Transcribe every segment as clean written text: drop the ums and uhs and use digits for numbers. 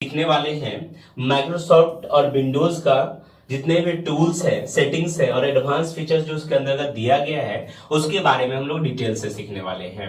सीखने वाले हैं माइक्रोसॉफ्ट और विंडोज का जितने भी टूल्स है, सेटिंग्स है और एडवांस फीचर्स जो उसके अंतर्गत दिया गया है उसके बारे में हम लोग डिटेल से सीखने वाले हैं।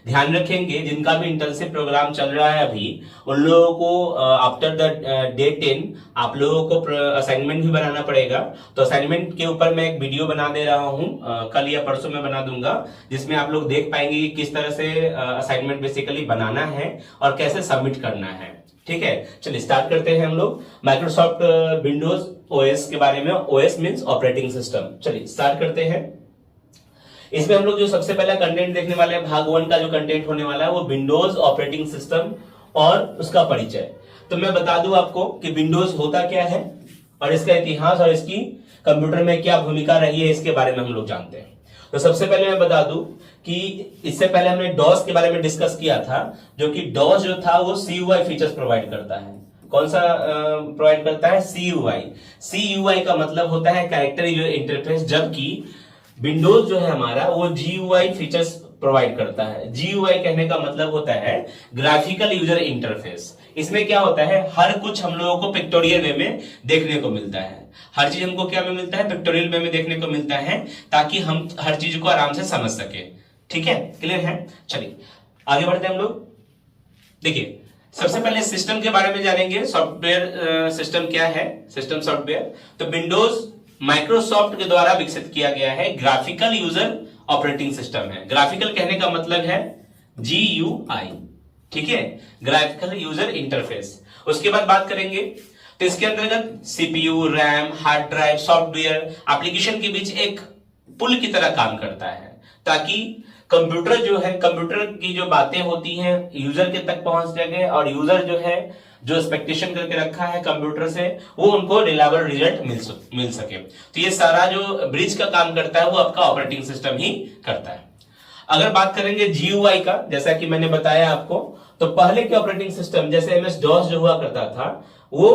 ध्यान रखेंगे जिनका भी इंटर्नशिप प्रोग्राम चल रहा है अभी उन लोगों को आफ्टर द डे 10 आप लोगों को असाइनमेंट भी बनाना पड़ेगा। तो असाइनमेंट के ऊपर मैं एक वीडियो बना दे रहा हूं, कल या परसों में बना दूंगा, जिसमें आप लोग देख पाएंगे कि किस तरह से असाइनमेंट बेसिकली बनाना है और कैसे सबमिट करना है। ठीक है, चलिए स्टार्ट करते हैं हम लोग माइक्रोसॉफ्ट विंडोज ओएस के बारे में। OS means operating system. चलिए स्टार्ट करते हैं। इसमें हम लोग जो सबसे पहला कंटेंट देखने वाले हैं, भाग 1 का जो कंटेंट होने वाला है वो विंडोज ऑपरेटिंग सिस्टम और उसका परिचय। तो मैं बता दूं आपको कि विंडोज होता क्या है और इसका इतिहास और इसकी कंप्यूटर में क्या भूमिका रही है इसके बारे में हम लोग जानते हैं। तो सबसे पहले मैं बता दूं कि इससे पहले हमने डॉस के बारे में डिस्कस किया था, जो कि डॉस जो था वो CUI फीचर्स प्रोवाइड करता है। कौन सा प्रोवाइड करता है? CUI। CUI का मतलब होता है कैरेक्टर यूजर इंटरफेस, जबकि विंडोज जो है हमारा वो GUI फीचर्स प्रोवाइड करता है। GUI कहने का मतलब होता है ग्राफिकल यूजर इंटरफेस। इसमें क्या होता है, हर कुछ हम लोगों को पिक्टोरियल वे में देखने को मिलता है। हर चीज हमको क्या में मिलता है? पिक्टोरियल वे में देखने को मिलता है, ताकि हम हर चीज को आराम से समझ सके। ठीक है, क्लियर है? चलिए आगे बढ़ते हैं हम लोग। देखिए सबसे पहले सिस्टम के बारे में जानेंगे। सॉफ्टवेयर सिस्टम क्या है? सिस्टम सॉफ्टवेयर तो विंडोज माइक्रोसॉफ्ट के द्वारा विकसित किया गया है ग्राफिकल यूजर ऑपरेटिंग सिस्टम है। ग्राफिकल कहने का मतलब है GUI। ठीक है, ग्राफिकल यूजर इंटरफेस। उसके बाद बात करेंगे तो इसके अंतर्गत CPU, RAM, hard drive, software, application के बीच एक पुल की तरह काम करता है, ताकि कंप्यूटर जो है, कंप्यूटर की जो बातें होती हैं यूजर के तक पहुंच सके और यूजर जो है जो एक्सपेक्टेशन करके रखा है कंप्यूटर से वो उनको रिलायबल रिजल्ट मिल सके। तो ये सारा जो ब्रिज का काम करता है वो आपका ऑपरेटिंग सिस्टम ही करता है। अगर बात करेंगे GUI का, जैसा कि मैंने बताया आपको, तो पहले के ऑपरेटिंग सिस्टम जैसे MS DOS जो हुआ करता था वो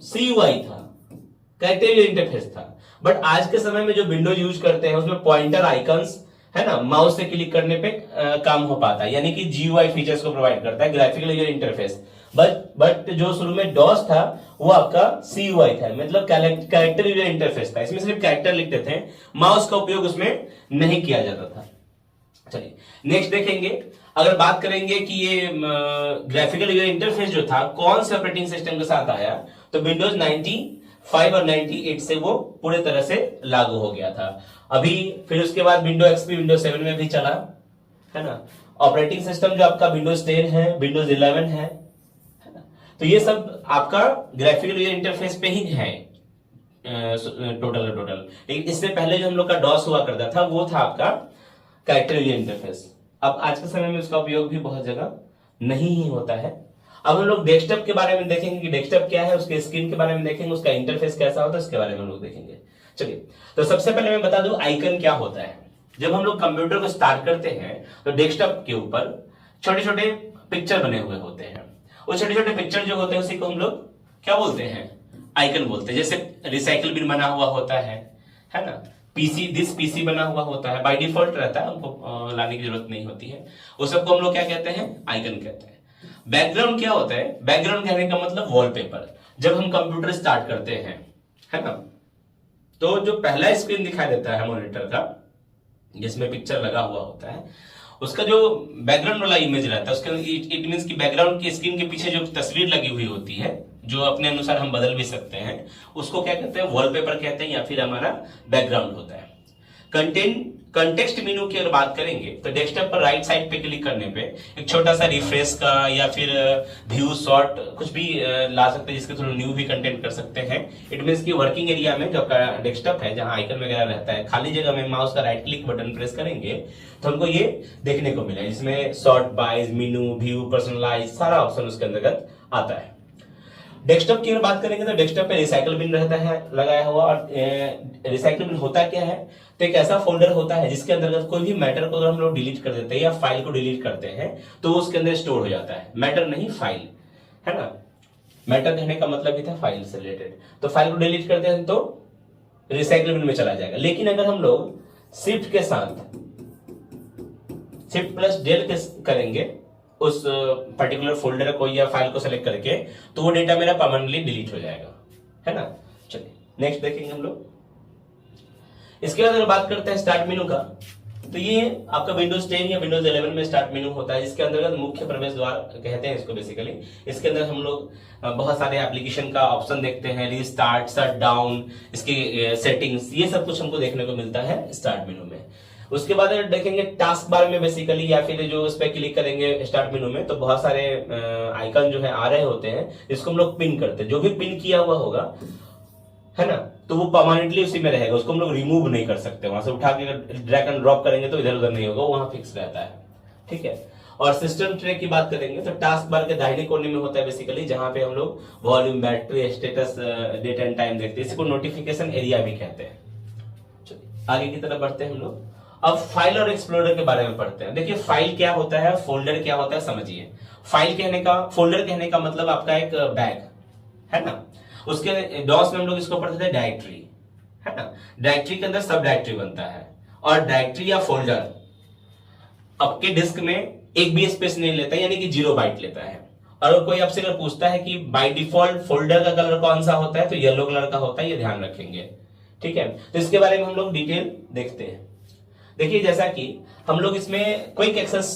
CUI था, कैरेक्टर यूजर इंटरफेस था। बट आज के समय में जो विंडोज यूज करते हैं उसमें पॉइंटर आइकन्स है ना, माउस से क्लिक करने पे काम हो पाता है, यानी कि GUI फीचर्स को प्रोवाइड करता है, ग्राफिकल यूजर इंटरफेस। बट जो शुरू में DOS था वो आपका CUI था, मतलब कैरेक्टर यूजर इंटरफेस था। इसमें सिर्फ कैरेक्टर लिखते थे, माउस का उपयोग उसमें नहीं किया जाता था। चलिए नेक्स्ट देखेंगे। अगर बात करेंगे कि ये ग्राफिकल यूजर इंटरफेस जो था कौन से ऑपरेटिंग सिस्टम के साथ आया, तो विंडोज 95 और 98 से वो पूरे तरह से लागू हो गया था। अभी फिर उसके बाद विंडो XP विंडोज 7 में भी चला है ना। ऑपरेटिंग सिस्टम जो आपका विंडोज 10 है, विंडोज 11 है ना। तो ये सब आपका ग्राफिकल यूजर इंटरफेस पे ही है टोटल। लेकिन इससे पहले जो हम लोग का DOS हुआ करता था वो था आपका कैरेक्टर यूजर इंटरफेस। अब आज के समय में उसका उपयोग भी बहुत जगह नहीं ही होता है। अब हम लोग डेस्कटॉप के बारे में देखेंगे कि डेस्कटॉप क्या है, उसके स्क्रीन के बारे में देखेंगे, उसका इंटरफेस कैसा होता है, इसके बारे में हम लोग देखेंगे। चलिए तो सबसे पहले मैं बता दूं आइकन क्या होता है। जब हम लोग कंप्यूटर को स्टार्ट करते हैं तो डेस्कटॉप के ऊपर छोटे छोटे पिक्चर बने हुए होते हैं। वो छोटे छोटे पिक्चर जो होते हैं उसी को हम लोग क्या बोलते हैं? आइकन बोलते हैं। जैसे रिसाइकिल बिन बना हुआ होता है ना। दिस पीसी बना हुआ होता है, बाय डिफॉल्ट रहता है, हमको लाने की जरूरत नहीं होती है। वो सबको हम लोग क्या कहते हैं? आइकन कहते हैं। बैकग्राउंड क्या होता है? बैकग्राउंड कहने का मतलब वॉलपेपर। जब हम कंप्यूटर स्टार्ट करते हैं है ना, तो जो पहला स्क्रीन दिखाई देता है मॉनिटर का जिसमें पिक्चर लगा हुआ होता है, उसका जो बैकग्राउंड वाला इमेज रहता है, उसके इट मींस कि बैकग्राउंड की स्क्रीन के पीछे जो तस्वीर लगी हुई होती है, जो अपने अनुसार हम बदल भी सकते हैं, उसको क्या कहते हैं? वॉलपेपर कहते हैं, या फिर हमारा बैकग्राउंड होता है। कंटेक्स्ट मेनू की अगर बात करेंगे तो डेस्कटॉप पर राइट साइड पे क्लिक करने पे एक छोटा सा रिफ्रेश का या फिर व्यू शॉर्ट कुछ भी ला सकते हैं, जिसके थ्रू न्यू भी कंटेंट कर सकते हैं। इट मींस की वर्किंग एरिया में जो आपका डेस्कटॉप है, जहां आइकन वगैरह रहता है, खाली जगह में माउस का राइट क्लिक बटन प्रेस करेंगे तो हमको ये देखने को मिला, जिसमें sort, by, menu, view, personalise सारा ऑप्शन उसके अंतर्गत आता है। डेस्कटॉप की अगर बात करेंगे तो डेस्कटॉप पे रिसाइकल बिन रहता है लगाया हुआ। और रिसाइकल बिन होता क्या है? तो एक ऐसा फोल्डर होता है जिसके अंतर्गत कोई भी मैटर को अगर हम लोग डिलीट कर देते हैं या फाइल को डिलीट करते हैं तो उसके अंदर स्टोर हो जाता है। मैटर नहीं, फाइल है ना। मैटर कहने का मतलब ही था फाइल से रिलेटेड। तो फाइल को डिलीट करते हैं तो रिसाइकल बिन में चला जाएगा। लेकिन अगर हम लोग शिफ्ट के साथ शिफ्ट प्लस डेल करेंगे उस पर्टिकुलर फोल्डर को या फाइल को सेलेक्ट करके, तो वो डेटा मेरा परमानेंटली डिलीट हो जाएगा, है ना। चलिए नेक्स्ट देखेंगे हम लोग। इसके बाद अगर बात करते हैं स्टार्ट मेनू का, तो ये आपका विंडोज 10 या विंडोज 11 में स्टार्ट मेनू होता है, जिसके अंतर्गत मुख्य प्रवेश द्वार कहते हैं इसको बेसिकली। इसके अंदर हम लोग बहुत सारे एप्लीकेशन का ऑप्शन देखते हैं, रीस्टार्ट, शट डाउन, इसकी सेटिंग्स, ये सब कुछ हमको देखने को मिलता है स्टार्ट मेनू में। उसके बाद देखेंगे टास्क बार में बेसिकली, या फिर जो उस पर क्लिक करेंगे स्टार्ट मेनू में, तो बहुत सारे आइकन जो है आ रहे होते हैं, इसको हम लोग पिन करते हैं। जो भी पिन किया हुआ होगा, है ना, तो वो परमानेंटली उसी में रहेगा, उसको हम लोग रिमूव नहीं कर सकते। वहां से उठा के ड्रैग एंड ड्रॉप करेंगे तो इधर उधर नहीं होगा, वहां फिक्स रहता है, ठीक है। और सिस्टम ट्रे की बात करेंगे तो टास्क बार के दाहिने कोने में होता है बेसिकली, जहां पे हम लोग volume, battery, status, date and time देखते हैं। इसको नोटिफिकेशन एरिया भी कहते हैं। चलिए आगे की तरफ बढ़ते हैं हम लोग। अब फाइल और एक्सप्लोरर के बारे में पढ़ते हैं। देखिए फाइल क्या होता है, फोल्डर क्या होता है, समझिए। फाइल कहने का, फोल्डर कहने का मतलब आपका एक बैग, है ना। उसके डॉस में हम लोग इसको पढ़ते थे डायरेक्टरी, है ना। डायरेक्टरी के अंदर सब डायरेक्टरी बनता है, और डायरेक्टरी या फोल्डर आपके डिस्क में एक भी स्पेस नहीं लेता, यानी कि 0 बाइट लेता है। और कोई आपसे अगर पूछता है कि बाय डिफॉल्ट फोल्डर का कलर कौन सा होता है, तो येलो कलर का होता है, ये ध्यान रखेंगे, ठीक है। तो इसके बारे में हम लोग डिटेल देखते हैं। देखिए जैसा कि हम लोग इसमें क्विक एक्सेस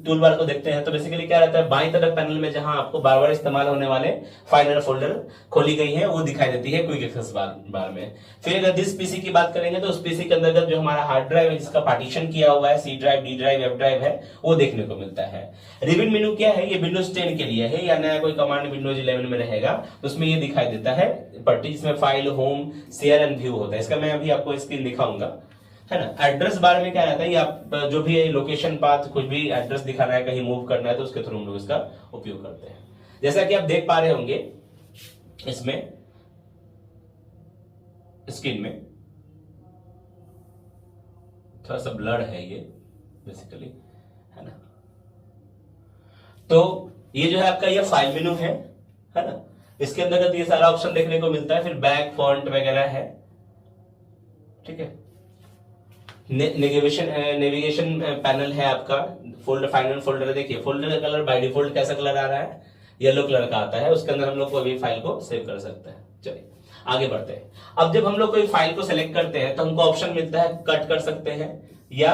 टूल बार को देखते हैं, तो बेसिकली क्या रहता है, बाईं तरफ पैनल में जहां आपको बार बार इस्तेमाल होने वाले फाइल और फोल्डर खोली गई है, वो दिखाई देती है क्विक एक्सेस बार में। फिर अगर दिस पीसी की बात करेंगे, तो उस पीसी के अंतर्गत जो हमारा हार्ड ड्राइव है, जिसका पार्टीशन किया हुआ है, C drive, D drive, F drive है, वो देखने को मिलता है। रिबन मेनू क्या है, ये विंडोज 10 के लिए है, या नया कोई कमांड विंडोज 11 में रहेगा तो उसमें ये दिखाई देता है पट्टी, जिसमें file, home, share and view होता है। इसका मैं अभी आपको स्क्रीन दिखाऊंगा, है ना। एड्रेस बार में क्या रहता है, आप जो भी लोकेशन पाथ, कुछ भी एड्रेस दिखाना है, कहीं मूव करना है, तो उसके थ्रू हम लोग इसका उपयोग करते हैं। जैसा कि आप देख पा रहे होंगे इसमें स्क्रीन में, थोड़ा सा ब्लर है ये बेसिकली, है ना। तो ये जो है आपका ये फाइल मेनू है ना। इसके अंदर ये सारा ऑप्शन देखने को मिलता है। फिर बैक, फॉन्ट वगैरह है, ठीक है। नेविगेशन पैनल है आपका, फोल्डर, फाइनल फोल्डर। देखिए फोल्डर का कलर बाय डिफॉल्ट कैसा कलर आ रहा है, येलो कलर का आता है। उसके अंदर हम लोग कोई भी फाइल को सेव कर सकते हैं। चलिए आगे बढ़ते हैं। अब जब हम लोग कोई फाइल को सिलेक्ट करते हैं, तो हमको ऑप्शन मिलता है कट कर सकते हैं या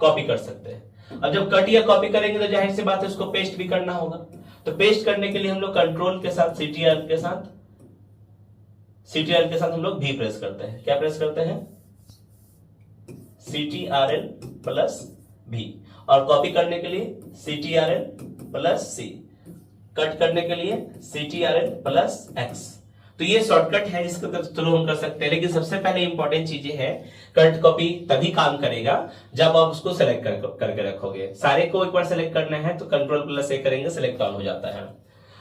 कॉपी कर सकते हैं। अब जब कट या कॉपी करेंगे, तो जाहिर सी बात है उसको पेस्ट भी करना होगा। तो पेस्ट करने के लिए हम लोग कंट्रोल के साथ, सीटीआर के साथ हम लोग भी प्रेस करते हैं। क्या प्रेस करते हैं, CTRL+V। और कॉपी करने के लिए CTRL+C। कट करने के लिए CTRL+X। तो ये शॉर्टकट है, जिसके थ्रू हम कर सकते हैं। लेकिन सबसे पहले इंपॉर्टेंट चीजें है, कट कॉपी तभी काम करेगा जब आप उसको सेलेक्ट करके रखोगे। सारे को एक बार सेलेक्ट करना है तो Ctrl+A करेंगे, सेलेक्ट ऑल हो जाता है।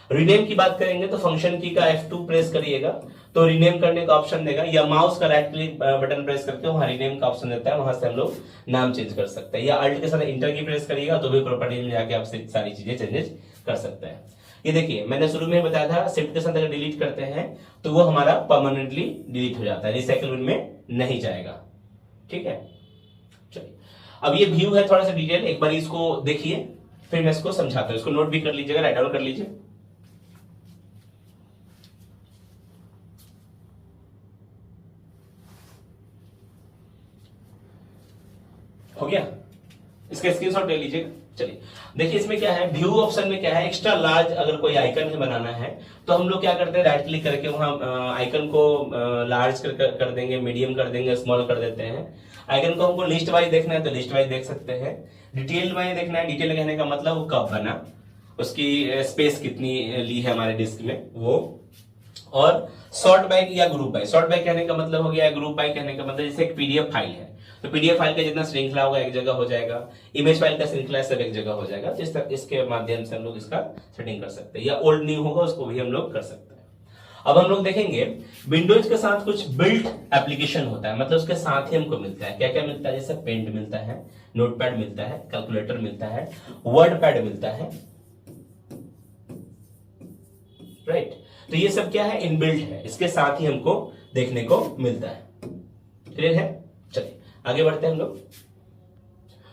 रीनेम की बात करेंगे तो फंक्शन की का F2 प्रेस करिएगा तो रीनेम करने का ऑप्शन देगा, या माउस का राइट क्लिक बटन प्रेस करके वहां रीनेम का ऑप्शन देता है, वहां से हम लोग नाम चेंज कर सकते हैं। या अल्ट के साथ इंटर की प्रेस करिएगा तो भी प्रॉपर्टी में जाके आप सारी चीजें चेंजेस कर सकते हैं। ये देखिए मैंने शुरू में बताया था, शिफ्ट के साथ अगर डिलीट करते हैं तो वो हमारा परमानेंटली डिलीट हो जाता है, रिसाइकल बिन में नहीं जाएगा, ठीक है। चलिए अब ये व्यू है, थोड़ा सा डिटेल एक बार इसको देखिए, फिर मैं इसको समझाता हूं। इसको नोट भी कर लीजिएगा, राइट डाउन कर लीजिए। हो गया, इसका स्क्रीनशॉट ले लीजिएगा। चलिए देखिए इसमें क्या है, व्यू ऑप्शन में क्या है, एक्स्ट्रा लार्ज अगर कोई आइकन है बनाना है तो हम लोग क्या करते हैं, राइट क्लिक करके वहां आइकन को लार्ज कर देंगे, मीडियम कर देंगे, स्मॉल कर देते हैं। आइकन को हमको लिस्ट वाइज देखना है तो लिस्ट वाइज देख सकते हैं। डिटेल वाइज देखना है, डिटेल कहने का मतलब वो कब बना, उसकी स्पेस कितनी ली है हमारे डिस्क में वो। और सॉर्ट बाय या ग्रुप बाय, सॉर्ट बाय कहने का मतलब हो गया, ग्रुप बाय कहने का मतलब जैसे एक पीडीएफ फाइल है तो पीडीएफ फाइल का जितना श्रृंखला होगा एक जगह हो जाएगा, इमेज फाइल का श्रृंखला सब एक जगह हो जाएगा। तो इसके माध्यम से हम लोग इसका सेटिंग कर सकते हैं, या ओल्ड न्यू होगा उसको भी हम लोग कर सकते हैं। अब हम लोग देखेंगे विंडोज के साथ कुछ बिल्ट एप्लीकेशन होता है, मतलब उसके साथ ही हमको मिलता है। क्या क्या मिलता है, जैसे पेंट मिलता है, नोटपैड मिलता है, कैलकुलेटर मिलता है, वर्ड पैड मिलता है, राइट। तो ये सब क्या है, इनबिल्ट है, इसके साथ ही हमको देखने को मिलता है। क्लियर है। चलिए आगे बढ़ते हैं हम लोग।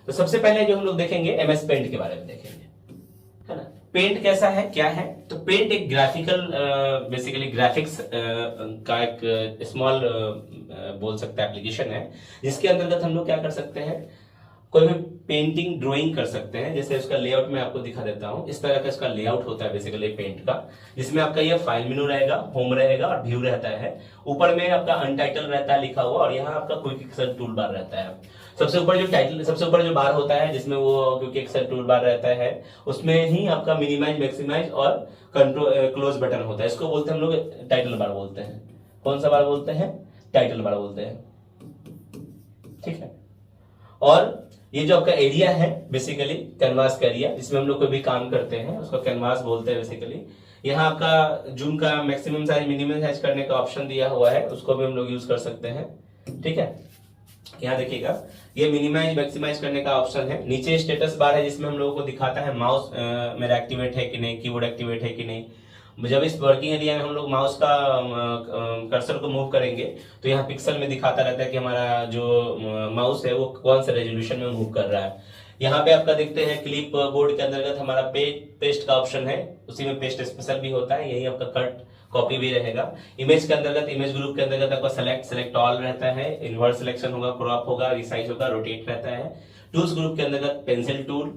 तो सबसे पहले जो हम लोग देखेंगे MS पेंट के बारे में देखेंगे। पेंट कैसा है, क्या है? तो पेंट एक ग्राफिकल बेसिकली ग्राफिक्स का एक स्मॉल बोल सकते हैं एप्लीकेशन है, जिसके अंतर्गत हम लोग क्या कर सकते हैं, कोई भी पेंटिंग ड्राइंग कर सकते हैं। जैसे उसका लेआउट मैं आपको दिखा देता हूं, इस तरह का इसका लेआउट होता है बेसिकली पेंट का, जिसमें आपका ये फाइल मेनू रहेगा, होम रहेगा और व्यू रहता है। ऊपर में आपका अनटाइटल रहता है लिखा हुआ, और यहाँ आपका क्विक एक्सेल टूल बार रहता है। सबसे ऊपर जो बार होता है जिसमें वो क्विक एक्सेल टूल बार रहता है, उसमें ही आपका मिनिमाइज, मैक्सिमाइज और कंट्रोल क्लोज बटन होता है। इसको बोलते हैं हम लोग टाइटल बार बोलते हैं। कौन सा बार बोलते हैं? टाइटल बार बोलते हैं। ठीक है। और ये जो आपका एरिया है बेसिकली कैनवास का एरिया, जिसमें हम लोग कोई भी काम करते हैं उसको कैनवास बोलते हैं बेसिकली। यहाँ आपका जूम का मैक्सिमम साइज, मिनिमम साइज करने का ऑप्शन दिया हुआ है, उसको भी हम लोग यूज कर सकते हैं। ठीक है, यहाँ देखिएगा ये मिनिमाइज मैक्सिमाइज करने का ऑप्शन है। नीचे स्टेटस बार है जिसमें हम लोगों को दिखाता है माउस मेरा एक्टिवेट है कि नहीं, कीबोर्ड एक्टिवेट है कि नहीं। जब इस वर्किंग एरिया में हम लोग माउस का कर्सर को मूव करेंगे तो यहाँ पिक्सल में दिखाता रहता है कि हमारा जो माउस है वो कौन सा रेजोल्यूशन में मूव कर रहा है। यहाँ पे आपका देखते हैं क्लिप बोर्ड के अंतर्गत हमारा पेस्ट का ऑप्शन है, उसी में पेस्ट स्पेशल भी होता है, यही आपका कट कॉपी भी रहेगा। इमेज के अंतर्गत, इमेज ग्रुप के अंतर्गत आपका सेलेक्ट ऑल रहता है, इन्वर्ट सिलेक्शन होगा, क्रॉप होगा, रिसाइज होगा, रोटेट रहता है। टूल्स ग्रुप के अंतर्गत pencil tool,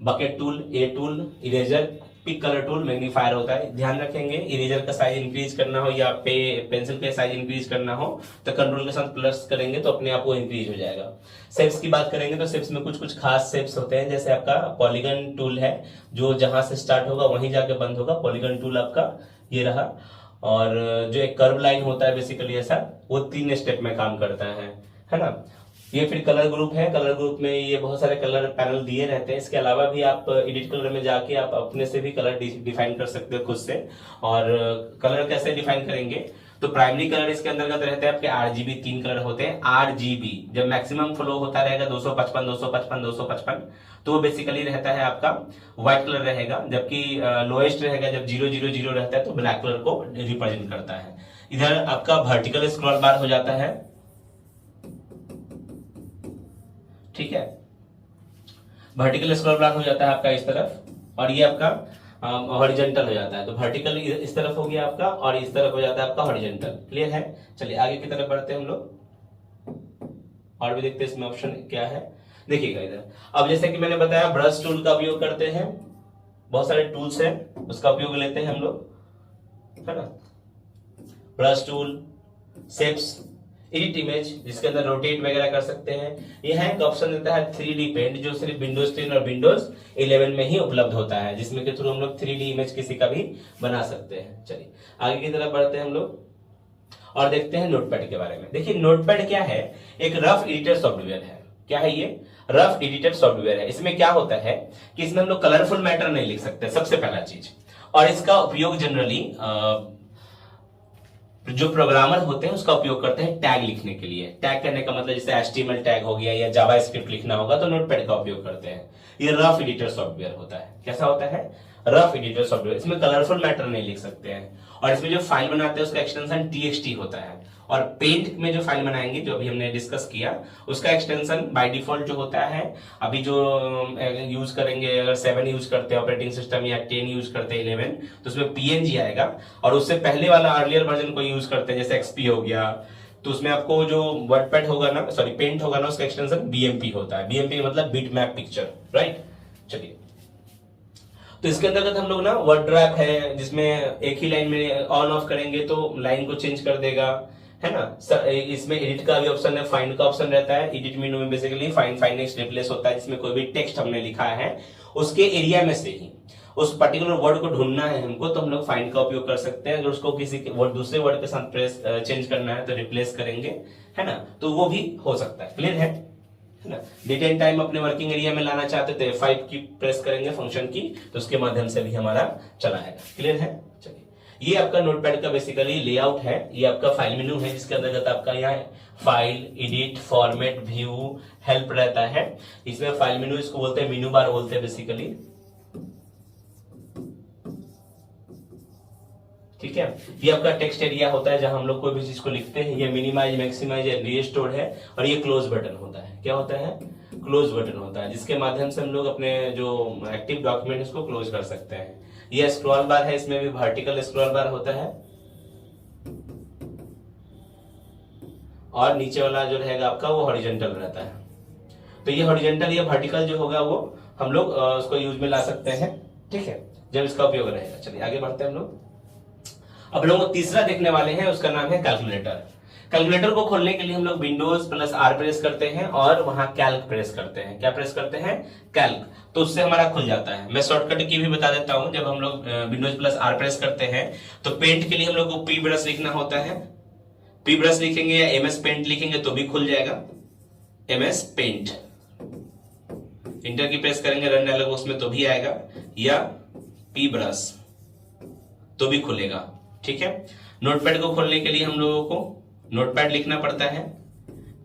bucket tool, A tool, eraser, pick colour tool, magnifier होता है। ध्यान रखेंगे इरेजर का साइज इंक्रीज करना हो या पेंसिल का साइज इंक्रीज करना हो तो कंट्रोल के साथ प्लस करेंगे तो अपने आप वो इंक्रीज हो जाएगा। शेप्स की बात करेंगे तो शेप्स में कुछ कुछ खास शेप्स होते हैं, जैसे आपका पॉलीगन टूल है जो जहां से स्टार्ट होगा वहीं जाके बंद होगा, पॉलीगन टूल आपका ये रहा। और जो एक कर्व लाइन होता है बेसिकली ऐसा, वो 3 स्टेप में काम करता है ना। ये फिर कलर ग्रुप है, कलर ग्रुप में ये बहुत सारे कलर पैनल दिए रहते हैं। इसके अलावा भी आप एडिट कलर में जाके आप अपने से भी कलर डिफाइन कर सकते हो खुद से। और कलर कैसे डिफाइन करेंगे तो प्राइमरी कलर इसके अंतर्गत रहते हैं आपके आरजीबी, 3 कलर होते हैं आरजीबी। जब मैक्सिमम फ्लो होता रहेगा 255 255 255 तो वो बेसिकली रहता है आपका व्हाइट कलर रहेगा, जबकि लोएस्ट रहेगा जब 000 रहता है तो ब्लैक कलर को रिप्रेजेंट करता है। इधर आपका वर्टिकल स्क्रॉल बार हो जाता है। ठीक है, वर्टिकल स्क्रॉल बार हो जाता है आपका इस तरफ, और ये आपका हॉरिजॉन्टल हो जाता है। तो वर्टिकल इस तरफ हो गया आपका और इस तरफ हो जाता है आपका हॉरिजॉन्टल। क्लियर है? चलिए आगे की तरफ बढ़ते हैं हम लोग और भी देखते हैं इसमें ऑप्शन क्या है। देखिएगा इधर, अब जैसे कि मैंने बताया ब्रश टूल का उपयोग करते हैं, बहुत सारे टूल्स हैं उसका उपयोग लेते हैं हम लोग, है ना। Brush tool, shapes, edit image जिसके अंदर रोटेट वगैरह कर सकते हैं। यह एक ऑप्शन देता है 3D पेंट, जो सिर्फ विंडोज 10 और विंडोज 11 में ही उपलब्ध होता है, जिसमें के थ्रू हम लोग 3D इमेज किसी का भी बना सकते हैं। चलिए आगे की तरफ बढ़ते हैं हम लोग और देखते हैं नोटपैड के बारे में। देखिए नोटपैड क्या है, एक रफ एडिटर सॉफ्टवेयर है। क्या है ये? रफ एडिटर सॉफ्टवेयर है। इसमें क्या होता है कि इसमें हम लोग कलरफुल मैटर नहीं लिख सकते, सबसे पहला चीज। और इसका उपयोग जनरली जो प्रोग्रामर होते हैं उसका उपयोग करते हैं टैग लिखने के लिए। टैग करने का मतलब जैसे HTML टैग हो गया या जावास्क्रिप्ट लिखना होगा तो नोटपैड का उपयोग करते हैं। ये रफ एडिटर सॉफ्टवेयर होता है। कैसा होता है? Rough editor software. इसमें कलरफुल मैटर नहीं लिख सकते हैं, और इसमें जो फाइल बनाते हैं उसका एक्सटेंशन TXT होता है। और पेंट में जो फाइल बनाएंगे, जो अभी हमने डिस्कस किया, उसका एक्सटेंशन बाय डिफॉल्ट जो होता है, अभी जो यूज करेंगे, अगर 7 यूज करते हैं ऑपरेटिंग सिस्टम या 10 यूज करते हैं 11, तो उसमें PNG आएगा। और उससे पहले वाला अर्लियर वर्जन को यूज करते हैं जैसे XP हो गया, तो उसमें आपको जो वर्डपैड होगा ना, सॉरी पेंट होगा ना, उसका एक्सटेंशन BMP होता है। BMP मतलब बिट मैप पिक्चर, राइट। चलिए, तो इसके अंतर्गत हम लोग ना वर्ड ड्रैप है, जिसमें एक ही लाइन में ऑन ऑफ करेंगे तो लाइन को चेंज कर देगा, है ना। इसमें एडिट का भी ऑप्शन है, फाइंड का ऑप्शन रहता है। एडिट मेनू में बेसिकली फाइंड नेक्स्ट रिप्लेस होता है, जिसमें कोई भी टेक्स्ट हमने लिखा है उसके एरिया में से ही उस पर्टिकुलर वर्ड को ढूंढना है हमको, तो हम लोग फाइंड का उपयोग कर सकते हैं। अगर उसको किसी वर्ड दूसरे वर्ड के साथ चेंज करना है तो रिप्लेस करेंगे, है ना, तो वो भी हो सकता है। क्लियर है ना। डेट एंड टाइम अपने वर्किंग एरिया में लाना चाहते थे, F5 की प्रेस करेंगे फंक्शन की, तो उसके माध्यम से भी हमारा चलाएगा। क्लियर है? चलिए, ये आपका नोटपैड का बेसिकली लेआउट है। ये आपका फाइल मेनू है, जिसके अंतर्गत आपका यहाँ file, edit, format, view, help रहता है। इसमें फाइल मेनू इसको बोलते हैं, मेनू बार बोलते हैं बेसिकली। ठीक है, ये आपका टेक्स्ट एरिया होता है जहां हम लोग कोई भी चीज को लिखते हैं। ये मिनिमाइज, मैक्सिमाइज या रीस्टोर है। और ये क्लोज बटन होता है। क्या होता है? क्लोज बटन होता है, जिसके माध्यम से हम लोग अपने जो एक्टिव डॉक्यूमेंट उसको क्लोज कर सकते हैं। यह स्क्रॉल बार है, इसमें भी वर्टिकल स्क्रॉल बार होता है और नीचे वाला जो रहेगा आपका वो हॉरिजॉन्टल रहता है। तो ये हॉरिजॉन्टल या वर्टिकल जो होगा वो हम लोग उसको यूज में ला सकते हैं, ठीक है, जब इसका उपयोग रहेगा। चलिए आगे बढ़ते हैं हम लोग। अब लोग तीसरा देखने वाले हैं, उसका नाम है कैलकुलेटर। कैलकुलेटर को खोलने के लिए हम लोग विंडोज प्लस आर प्रेस करते हैं और वहां कैल्क प्रेस करते हैं। क्या प्रेस करते हैं? कैल्क। तो उससे हमारा खुल जाता है। मैं शॉर्टकट की भी बता देता हूं। जब हम लोग विंडोज प्लस आर प्रेस करते हैं तो पेंट के लिए हम लोग को पी ब्रश लिखना होता है। पी ब्रश लिखेंगे या एमएस पेंट लिखेंगे तो भी खुल जाएगा, एमएस पेंट। इंटर की प्रेस करेंगे रन डायलॉग बॉक्स में तो भी आएगा, या पी ब्रश तो भी खुलेगा, ठीक है। नोटपैड को खोलने के लिए हम लोगों को नोटपैड लिखना पड़ता है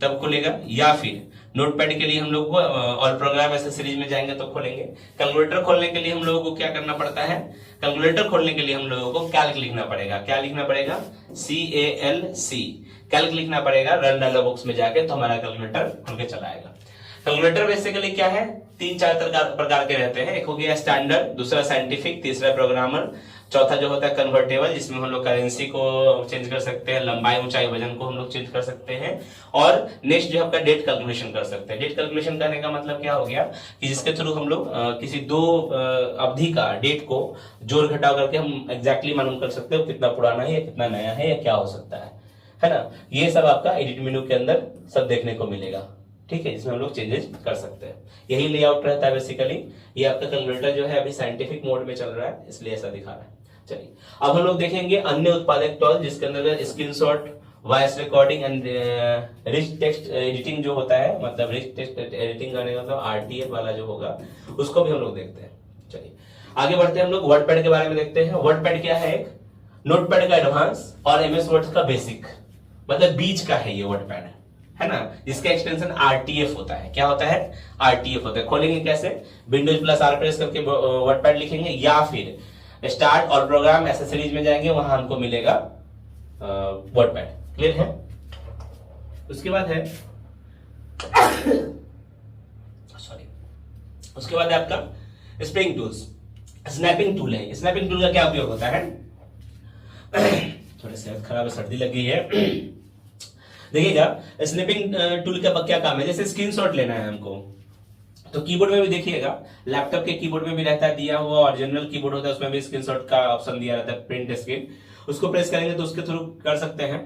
तब खुलेगा, या फिर नोटपैड के लिए हम लोग को और प्रोग्राम एसेसरीज में जाएंगे तो खोलेंगे। कैलकुलेटर खोलने के लिए हम लोगों को क्या करना पड़ता है? कैलकुलेटर खोलने के लिए हम लोगों को कैल्क लिखना पड़ेगा। क्या लिखना पड़ेगा? CALC, कैल्क लिखना पड़ेगा रन डायलॉग बॉक्स में जाके, तो हमारा कैलकुलेटर खुल के चला आएगा। कैलकुलेटर बेसिकली क्या है? 3-4 प्रकार के रहते हैं। एक हो गया स्टैंडर्ड, दूसरा साइंटिफिक, तीसरा प्रोग्रामर, चौथा जो होता है कन्वर्टेबल, जिसमें हम लोग करेंसी को चेंज कर सकते हैं, लंबाई, ऊंचाई, वजन को हम लोग चेंज कर सकते हैं। और नेक्स्ट जो आपका डेट कैलकुलेशन कर सकते हैं। डेट कैलकुलेशन करने का मतलब क्या हो गया कि जिसके थ्रू हम लोग किसी दो अवधि का डेट को जोड़ घटाव करके हम एग्जैक्टली मालूम कर सकते हैं कितना पुराना है या कितना नया है या क्या हो सकता है ना। ये सब आपका एडिट मेन्यू के अंदर सब देखने को मिलेगा, ठीक है, जिसमें हम लोग चेंजेस कर सकते हैं। यही लेआउट रहता है बेसिकली। ये आपका कैलकुलेटर जो है अभी साइंटिफिक मोड में चल रहा है, इसलिए ऐसा दिखा रहा है। चलिए अब हम लोग देखेंगे अन्य उत्पादक टूल, जिसके अंदर screenshot, voice recording and rich text editing जो होता है, मतलब रिच टेक्स्ट एडिटिंग करने का मतलब RTF वाला जो होगा उसको भी हम लोग देखते हैं। चलिए आगे बढ़ते हैं हम लोग वर्डपैड के बारे में देखते हैं। वर्डपैड क्या है? एक नोटपैड का एडवांस और MS वर्ड का बेसिक, मतलब बीच का है ये वर्डपैड, है ना। इसका एक्सटेंशन RTF होता है। क्या होता है? RTF होता है। खोलेंगे कैसे? विंडोज प्लस आर प्रेस करके वर्डपैड लिखेंगे, या फिर स्टार्ट और प्रोग्राम एसेसरीज में जाएंगे, वहां हमको मिलेगा वर्डपैड। क्लियर है? उसके बाद है सॉरी उसके बाद है आपका स्प्रिंग टूल्स। स्नैपिंग टूल है। स्नैपिंग टूल का क्या उपयोग होता है? थोड़ी सेहत खराब है, सर्दी लगी है। देखिएगा स्नैपिंग टूल का क्या काम है? जैसे स्क्रीनशॉट लेना है हमको, तो कीबोर्ड में भी देखिएगा, लैपटॉप के कीबोर्ड में भी रहता है दिया हुआ, और जनरल कीबोर्ड होता है उसमें भी स्क्रीनशॉट का ऑप्शन दिया रहता है, प्रिंट स्क्रीन। उसको प्रेस करेंगे तो उसके थ्रू कर सकते हैं,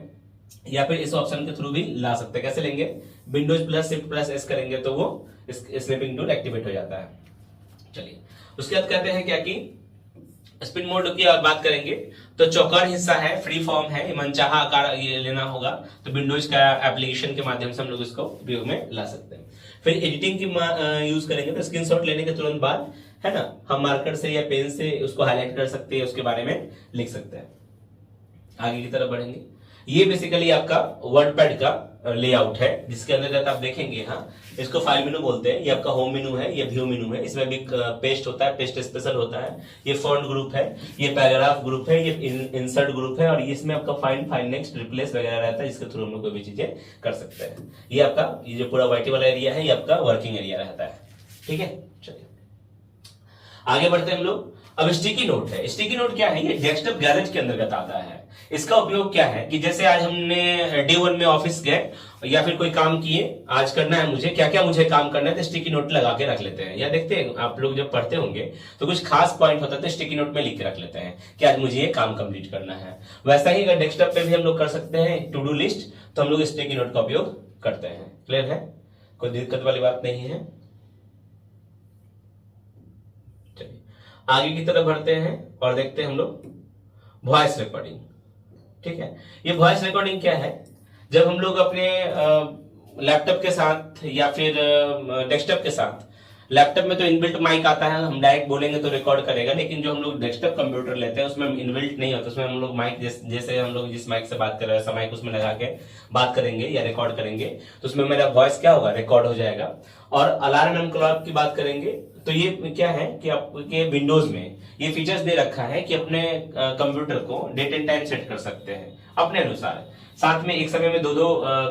या फिर इस ऑप्शन के थ्रू भी ला सकते हैं। कैसे लेंगे? Windows plus shift plus S करेंगे तो वो स्नैपिंग टूल एक्टिवेट हो जाता है। चलिए उसके बाद कहते हैं क्या कि स्पिन मोड की बात करेंगे तो चौकोर हिस्सा है, फ्री फॉर्म है, मनचाहा आकार ये लेना होगा, तो विंडोज का एप्लीकेशन के माध्यम से हम लोग इसको उपयोग में ला सकते हैं। फिर एडिटिंग की यूज करेंगे तो स्क्रीनशॉट लेने के तुरंत बाद, है ना, हम मार्कर से या पेन से उसको हाईलाइट कर सकते हैं, उसके बारे में लिख सकते हैं। आगे की तरफ बढ़ेंगे। ये बेसिकली आपका वर्डपैड का लेआउट है, जिसके अंदर आप देखेंगे, हाँ, इसको फाइल मेनू बोलते हैं। ये आपका होम मेनू है, ये व्यू मेनू है। इसमें भी पेस्ट होता है, पेस्ट स्पेशल होता है। ये फॉन्ट ग्रुप है, ये पैराग्राफ ग्रुप है, ये इंसर्ट ग्रुप है, और इसमें आपका फाइंड, फाइंड नेक्स्ट, रिप्लेस वगैरह रहता है, जिसके थ्रू हम लोग कोई भी चीजें कर सकते हैं। ये आपका ये जो पूरा व्हाइट वाला एरिया है, ये आपका वर्किंग एरिया रहता है, ठीक है। चलिए आगे बढ़ते हैं हम लोग। अब स्टिकी नोट है। स्टिकी नोट क्या है? ये डेस्कटॉप गैरेज के अंतर्गत आता है। इसका उपयोग क्या है कि जैसे आज हमने डे 1 में ऑफिस गए या फिर कोई काम किए, आज करना है मुझे, क्या क्या मुझे काम करना है, तो स्टिकी नोट लगा के रख लेते हैं। या देखते हैं आप लोग जब पढ़ते होंगे तो कुछ खास पॉइंट होता है तो स्टिकी नोट में लिख के रख लेते हैं कि आज मुझे ये काम कंप्लीट करना है। वैसा ही अगर डेस्कटॉप पे भी हम लोग कर सकते हैं टू डू लिस्ट, तो हम लोग स्टिकी नोट का उपयोग करते हैं। क्लियर है? कोई दिक्कत वाली बात नहीं है। चलिए आगे की तरफ बढ़ते हैं और देखते हैं हम लोग वॉइस रिकॉर्डिंग। ठीक है, ये वॉइस रिकॉर्डिंग क्या है? जब हम लोग अपने लैपटॉप के साथ या फिर डेस्कटॉप के साथ, लैपटॉप में तो इनबिल्ट माइक आता है, हम डायरेक्ट बोलेंगे तो रिकॉर्ड करेगा, लेकिन जो हम लोग डेस्कटॉप कंप्यूटर लेते हैं उसमें इनबिल्ट नहीं होता। उसमें हम लोग माइक जैसे हम लोग जिस माइक से बात कर रहे हैं, माइक उसमें लगा के बात करेंगे या रिकॉर्ड करेंगे, तो उसमें मेरा वॉइस क्या होगा? रिकॉर्ड हो जाएगा। और अलार्म एंड क्लॉक की बात करेंगे तो ये क्या है कि आपके विंडोज में ये फीचर्स दे रखा है कि अपने कंप्यूटर को डेट एंड टाइम सेट कर सकते हैं अपने अनुसार। साथ में एक समय में दो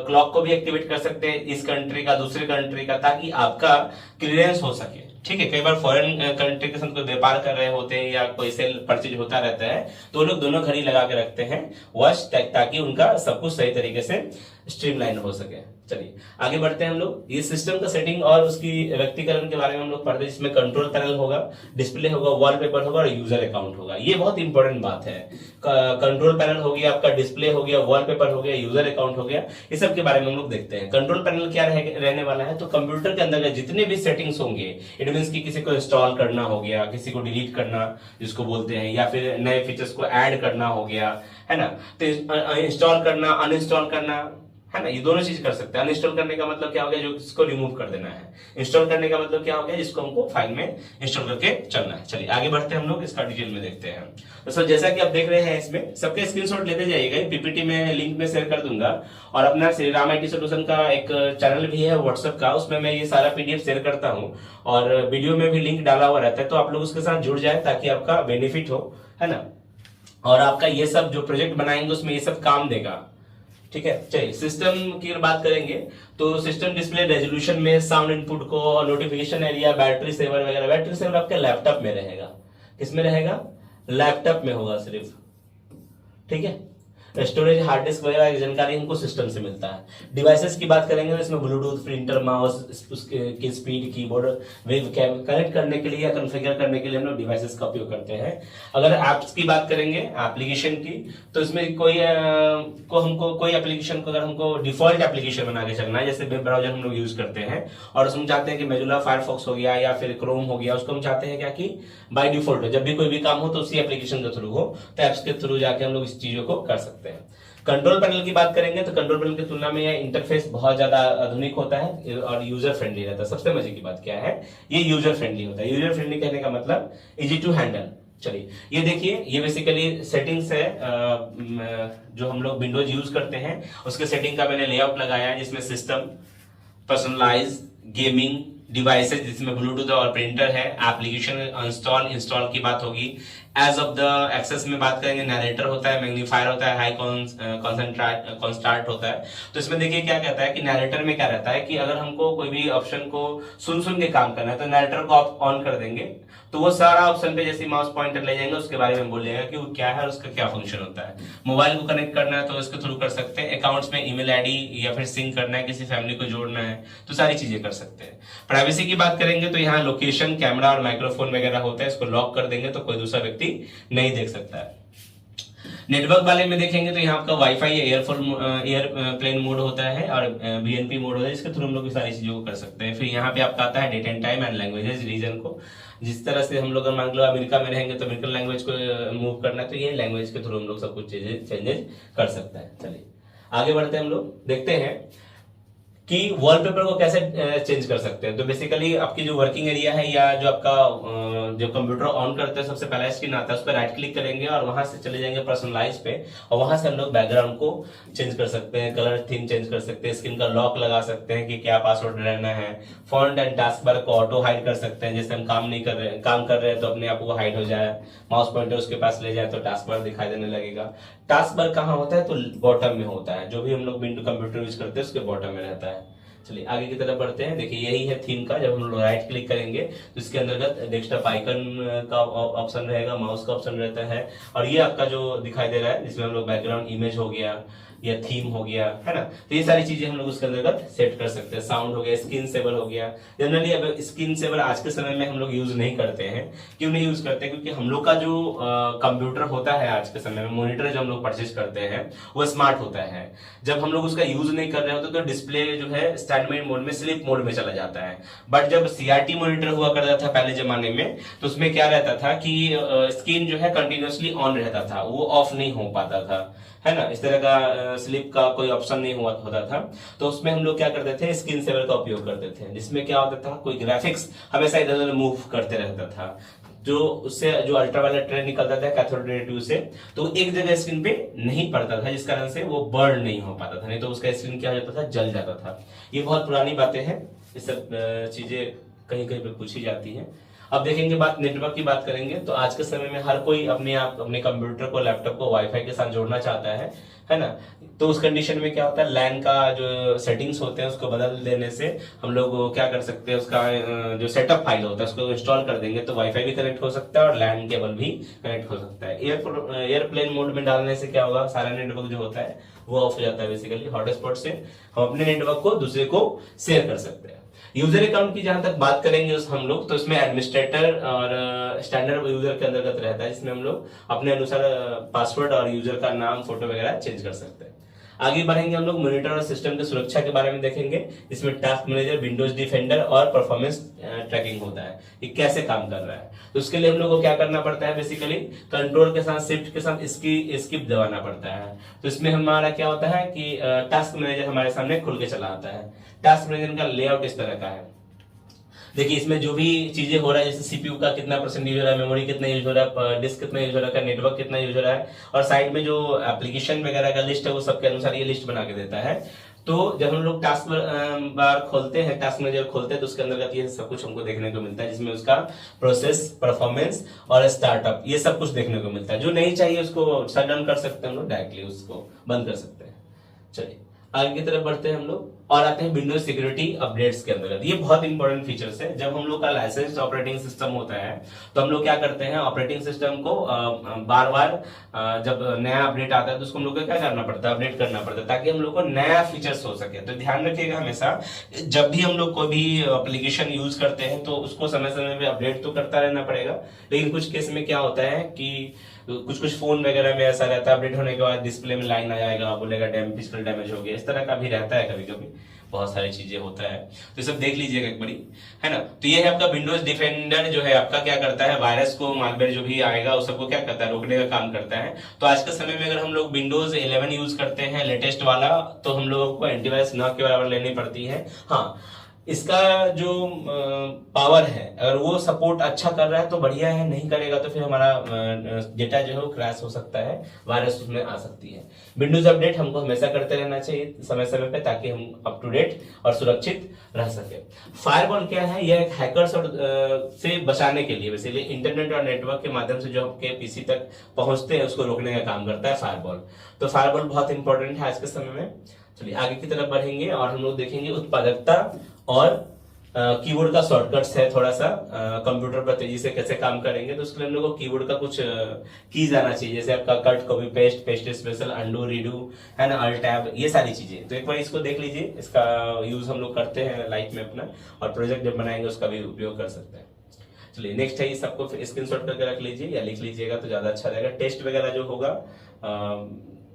क्लॉक को भी एक्टिवेट कर सकते हैं, इस कंट्री का दूसरे कंट्री का, ताकि आपका क्लियरेंस हो सके। ठीक है, कई बार फॉरेन कंट्री के साथ कोई व्यापार कर रहे होते हैं या कोई सेल परचेज होता रहता है, तो वो लोग दोनों घड़ी लगा के रखते हैं वॉच, ताकि उनका सब कुछ सही तरीके से स्ट्रीमलाइन हो सके। चलिए आगे बढ़ते हैं हम लोग। ये सिस्टम का सेटिंग और उसकी व्यक्तिकरण के बारे में हम लोग पढ़ते हैं, जिसमें कंट्रोल पैनल होगा, डिस्प्ले होगा, वॉलपेपर होगा और यूजर अकाउंट होगा। ये बहुत इंपॉर्टेंट बात है। कंट्रोल पैनल हो गया, आपका डिस्प्ले हो गया, वॉलपेपर हो गया, यूजर अकाउंट हो गया, ये सब के बारे में हम लोग देखते हैं। कंट्रोल पैनल क्या रहने वाला है, तो कंप्यूटर के अंदर जितने भी सेटिंग्स होंगे, इट मींस कि किसी को इंस्टॉल करना हो गया, किसी को डिलीट करना जिसको बोलते हैं, या फिर नए फीचर्स को ऐड करना हो गया, है ना, तो इंस्टॉल करना, अनइंस्टॉल करना, है ना, ये दोनों चीज कर सकते हैं। अनइंस्टॉल करने का मतलब क्या हो गया, जो इसको रिमूव कर देना है। इंस्टॉल करने का मतलब क्या हो गया, जिसको हमको फाइल में इंस्टॉल करके चलना है। चलिए आगे बढ़ते हैं हम लोग, इसका डिटेल में देखते हैं। तो सर जैसा कि आप देख रहे हैं, इसमें सबके स्क्रीनशॉट लेते जाइएगा, पीपीटी में लिंक में शेयर कर दूंगा। और अपना श्री राम IT सॉल्यूशन का एक चैनल भी है व्हाट्सएप का, उसमें मैं ये सारा PDF शेयर करता हूँ और वीडियो में भी लिंक डाला हुआ रहता है, तो आप लोग उसके साथ जुड़ जाए ताकि आपका बेनिफिट हो, है ना, और आपका ये सब जो प्रोजेक्ट बनाएंगे उसमें ये सब काम देगा। ठीक है, चलिए सिस्टम की अगर बात करेंगे तो सिस्टम डिस्प्ले रेजोल्यूशन में साउंड इनपुट को, नोटिफिकेशन एरिया, बैटरी सेवर वगैरह। बैटरी सेवर आपके लैपटॉप में रहेगा। किसमें रहेगा, लैपटॉप में होगा सिर्फ। ठीक है, स्टोरेज, हार्ड डिस्क वगैरह की जानकारी हमको सिस्टम से मिलता है। डिवाइसेस की बात करेंगे तो इसमें ब्लूटूथ, प्रिंटर, माउस, उसके की स्पीड, कीबोर्ड, वेबकैम कनेक्ट करने के लिए या कॉन्फ़िगर करने के लिए हम लोग डिवाइसेस का उपयोग करते हैं। अगर ऐप्स की बात करेंगे, एप्लीकेशन की, तो इसमें कोई एप्लीकेशन को अगर हमको डिफॉल्ट एप्लीकेशन बना के चलना है, जैसे वेब ब्राउजर हम लोग यूज करते हैं और उसमें चाहते हैं कि मेजुला फायरफॉक्स हो गया या फिर क्रोम हो गया, उसको हम चाहते हैं क्या कि बाय डिफॉल्ट हो, जब भी कोई भी काम हो तो उसी एप्लीकेशन के थ्रू हो, तो ऐप्स के थ्रू जाके हम लोग इस चीजों को कर सकते हैं। कंट्रोल पैनल की बात करेंगे तो कंट्रोल पैनल की तुलना में यह इंटरफेस बहुत ज्यादा आधुनिक होता है और यूजर फ्रेंडली रहता है। सबसे मजे की बात क्या है, ये यूजर फ्रेंडली होता है। यूजर फ्रेंडली कहने का मतलब इजी टू हैंडल। चलिए ये देखिए, ये बेसिकली सेटिंग्स है जो हम लोग विंडोज यूज करते हैं, उसके सेटिंग का मैंने लेआउट लगाया है, जिसमें सिस्टम, पर्सनलाइज, गेमिंग, डिवाइसेस जिसमें ब्लूटूथ और प्रिंटर है, एप्लीकेशन इंस्टॉल की बात होगी। एज ऑफ द एक्सेस में बात करेंगे, नरेटर होता है, मैग्नीफायर होता है, हाई कॉन्स्टार्ट होता है। तो इसमें देखिए क्या कहता है कि नरेटर में क्या रहता है कि अगर हमको कोई भी ऑप्शन को सुन के काम करना है तो नरेटर को आप ऑन कर देंगे, तो वो सारा ऑप्शन पे जैसे माउस पॉइंटर ले जाएंगे, उसके बारे में बोलेगा कि वो क्या है और उसका क्या फंक्शन होता है। मोबाइल को कनेक्ट करना है तो इसके थ्रू कर सकते हैं। अकाउंट्स में ईमेल आईडी या फिर सिंक करना है, किसी फैमिली को जोड़ना है, तो सारी चीजें कर सकते हैं। प्राइवेसी की बात करेंगे तो यहाँ लोकेशन, कैमरा और माइक्रोफोन वगैरह होता है, इसको लॉक कर देंगे तो कोई दूसरा व्यक्ति नहीं देख सकता है। नेटवर्क वाले में देखेंगे तो यहाँ आपका वाईफाई या एयरप्लेन मोड होता है और BNP मोड होता है, जिसके थ्रू हम लोग सारी चीजों को कर सकते हैं। फिर यहाँ पे आपका आता है date and time and languages, region को, जिस तरह से हम लोग मान लो अमेरिका में रहेंगे तो अमेरिकन लैंग्वेज को मूव करना है, तो ये लैंग्वेज के थ्रू हम लोग सब कुछ चेंजेस कर सकते हैं। चलिए आगे बढ़ते हैं, हम लोग देखते हैं कि वॉलपेपर को कैसे चेंज कर सकते हैं। तो बेसिकली आपकी जो वर्किंग एरिया है या जो आपका जो कंप्यूटर ऑन करते हैं, सबसे पहला स्क्रीन आता है, उस पर राइट क्लिक करेंगे और वहां से चले जाएंगे पर्सनलाइज पे, और वहां से हम लोग बैकग्राउंड को चेंज कर सकते हैं, कलर थीम चेंज कर सकते हैं, स्क्रीन का लॉक लगा सकते हैं कि क्या पासवर्ड रहना है, फॉन्ट एंड टास्क बार को ऑटो हाइड कर सकते हैं, जैसे हम काम कर रहे हैं तो अपने आप वो हाइड हो जाए, माउस पॉइंटर उसके पास ले जाए तो टास्क बार दिखाई देने लगेगा। टास्क बार कहाँ होता है, तो बॉटम में होता है, जो भी हम लोग विंडो कंप्यूटर यूज करते हैं उसके बॉटम में रहता है। चलिए आगे की तरफ बढ़ते हैं। देखिए यही है थीम का, जब हम लोग राइट क्लिक करेंगे तो इसके अंतर्गत डेस्कटॉप आइकन का ऑप्शन रहेगा, माउस का ऑप्शन रहता है, और ये आपका जो दिखाई दे रहा है जिसमें हम लोग बैकग्राउंड इमेज हो गया या थीम हो गया, है ना, तो ये सारी चीजें हम लोग उसके अंतर्गत सेट कर सकते हैं। साउंड हो गया, स्क्रीन सेवर हो गया। जनरली अब स्क्रीन सेवर आज के समय में हम लोग यूज नहीं करते हैं। क्यों नहीं यूज करते, क्योंकि हम लोग का जो कंप्यूटर होता है आज के समय में, मॉनिटर जो हम लोग परचेज करते हैं वो स्मार्ट होता है। जब हम लोग उसका यूज नहीं कर रहे होते तो डिस्प्ले जो है स्टैंड बाय मोड में, स्लीप मोड में चला जाता है। बट जब CRT मॉनिटर हुआ करता था पहले जमाने में, तो उसमें क्या रहता था कि स्क्रीन जो है कंटिन्यूअसली ऑन रहता था, वो ऑफ नहीं हो पाता था, है ना, इस तरह का स्लिप का कोई ऑप्शन नहीं होता था। तो उसमें हम लोग क्या करते थे, स्क्रीन सेवर का उपयोग करते थे, जिसमें क्या होता था, कोई ग्राफिक्स हमेशा इधर उधर मूव करते रहता था, जो उससे जो अल्ट्रावायलेट रे निकलता था कैथोड रे ट्यूब से, तो एक जगह स्क्रीन पे नहीं पड़ता था, जिस कारण से वो बर्न नहीं हो पाता था, नहीं तो उसका स्क्रीन क्या हो जाता था, जल जाता था। ये बहुत पुरानी बातें हैं, ये सब चीजें कहीं कहीं पे पूछी जाती है। अब देखेंगे बात नेटवर्क की बात करेंगे तो आज के समय में हर कोई अपने कंप्यूटर को लैपटॉप को वाईफाई के साथ जोड़ना चाहता है ना। तो उस कंडीशन में क्या होता है, लैन का जो सेटिंग्स होते हैं उसको बदल देने से हम लोग क्या कर सकते हैं, उसका जो सेटअप फाइल होता है उसको इंस्टॉल कर देंगे तो वाईफाई भी कनेक्ट हो सकता है और लैन केबल भी कनेक्ट हो सकता है। एयरप्लेन मोड में डालने से क्या होगा, सारा नेटवर्क जो होता है वो ऑफ हो जाता है। बेसिकली हॉटस्पॉट से हम अपने नेटवर्क को दूसरे को शेयर कर सकते हैं। यूजर अकाउंट की जहां तक बात करेंगे हम लोग तो इसमें एडमिनिस्ट्रेटर और स्टैंडर्ड यूजर के अंतर्गत रहता है, जिसमें हम लोग अपने अनुसार पासवर्ड और यूजर का नाम, फोटो वगैरह चेंज कर सकते हैं। आगे बढ़ेंगे हम लोग मॉनिटर और सिस्टम की सुरक्षा के बारे में देखेंगे। इसमें टास्क मैनेजर, विंडोज डिफेंडर और परफॉर्मेंस ट्रैकिंग होता है, ये कैसे काम कर रहा है। तो उसके लिए हम लोग को क्या करना पड़ता है, बेसिकली कंट्रोल के साथ शिफ्ट के साथ स्किप दबाना पड़ता है। तो इसमें हमारा क्या होता है कि टास्क मैनेजर हमारे सामने खुल के चला आता है। टास्क मैनेजर का लेआउट इस तरह का है। देखिए इसमें जो भी चीजें हो रहा है, जैसे सीपीयू का कितना परसेंट यूज हो रहा है, मेमोरी कितना यूज हो रहा है, डिस्क कितना यूज हो रहा है, नेटवर्क कितना यूज हो रहा है, और साइड में जो एप्लीकेशन वगैरह का लिस्ट है वो सबके अनुसार ये लिस्ट बना के देता है। तो जब हम लोग टास्क बार खोलते हैं, टास्क मैनेजर खोलते हैं तो उसके अंदर ये सब कुछ हमको देखने को मिलता है, जिसमें उसका प्रोसेस, परफॉर्मेंस और स्टार्टअप ये सब कुछ देखने को मिलता है। जो नहीं चाहिए उसको शट डाउन कर सकते हैं हम लोग, डायरेक्टली उसको बंद कर सकते हैं। चलिए आगे की तरफ बढ़ते हैं हम लोग और आते हैं विंडोज सिक्योरिटी अपडेट्स के अंदर। ये बहुत इंपॉर्टेंट फीचर्स है। जब हम लोग का लाइसेंस ऑपरेटिंग सिस्टम होता है तो हम लोग क्या करते हैं, ऑपरेटिंग सिस्टम को बार बार जब नया अपडेट आता है तो उसको हम लोग को क्या करना पड़ता है, अपडेट करना पड़ता है, ताकि हम लोग को नया फीचर्स हो सके। तो ध्यान रखिएगा हमेशा, जब भी हम लोग कोई भी एप्लीकेशन यूज करते हैं तो उसको समय समय पे अपडेट तो करता रहना पड़ेगा। लेकिन कुछ केस में क्या होता है कि कुछ फोन वगैरह में ऐसा रहता है, अपडेट होने के बाद डिस्प्ले में लाइन आ जाएगा, बोलेगा फिजिकल डैमेज हो गया, इस तरह का भी रहता है कभी कभी, बहुत सारी चीजें होता है। तो सब देख लीजिएगा एक बारी, है ना। तो ये है आपका विंडोज डिफेंडर, जो है आपका क्या करता है, वायरस को, मालवेयर जो भी आएगा उस सबको क्या करता है, रोकने का काम करता है। तो आज के समय में अगर हम लोग विंडोज 11 यूज करते हैं लेटेस्ट वाला, तो हम लोगों को एंटीवायरस न के बराबर लेनी पड़ती है। हाँ, इसका जो पावर है अगर वो सपोर्ट अच्छा कर रहा है तो बढ़िया है, नहीं करेगा तो फिर हमारा डेटा जो है वो क्रैश हो सकता है, वायरस उसमें आ सकती है। विंडोज अपडेट हमको हमेशा करते रहना चाहिए समय समय पे, ताकि हम अप टू डेट और सुरक्षित रह सके। फायरवॉल क्या है, यह एक हैकर्स और से बचाने के लिए, बेसिकली इंटरनेट और नेटवर्क के माध्यम से जो आपके पीसी तक पहुंचते हैं उसको रोकने का काम करता है फायरवॉल। तो फायरवॉल बहुत इंपॉर्टेंट है आज के समय में। चलिए आगे की तरफ बढ़ेंगे और हम लोग देखेंगे उत्पादकता और कीबोर्ड का शॉर्टकट्स है, थोड़ा सा कंप्यूटर पर तेजी से कैसे काम करेंगे। तो उसके लिए हम लोग को कीबोर्ड का कुछ कीज आना चाहिए, जैसे आपका cut, copy, paste, paste special, undo, redo, है ना, अल्ट टैब, ये सारी चीजें। तो एक बार इसको देख लीजिए, इसका यूज हम लोग करते हैं लाइफ में अपना, और प्रोजेक्ट जब बनाएंगे उसका भी उपयोग कर सकते हैं। चलिए नेक्स्ट है, ये सबको स्क्रीनशॉट करके रख लीजिए या लिख लीजिएगा तो ज्यादा अच्छा रहेगा। टेस्ट वगैरह जो होगा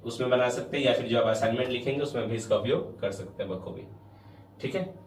उसमें बना सकते हैं, या फिर जो आप असाइनमेंट लिखेंगे उसमें भी इसका उपयोग कर सकते हैं बखूबी। ठीक है।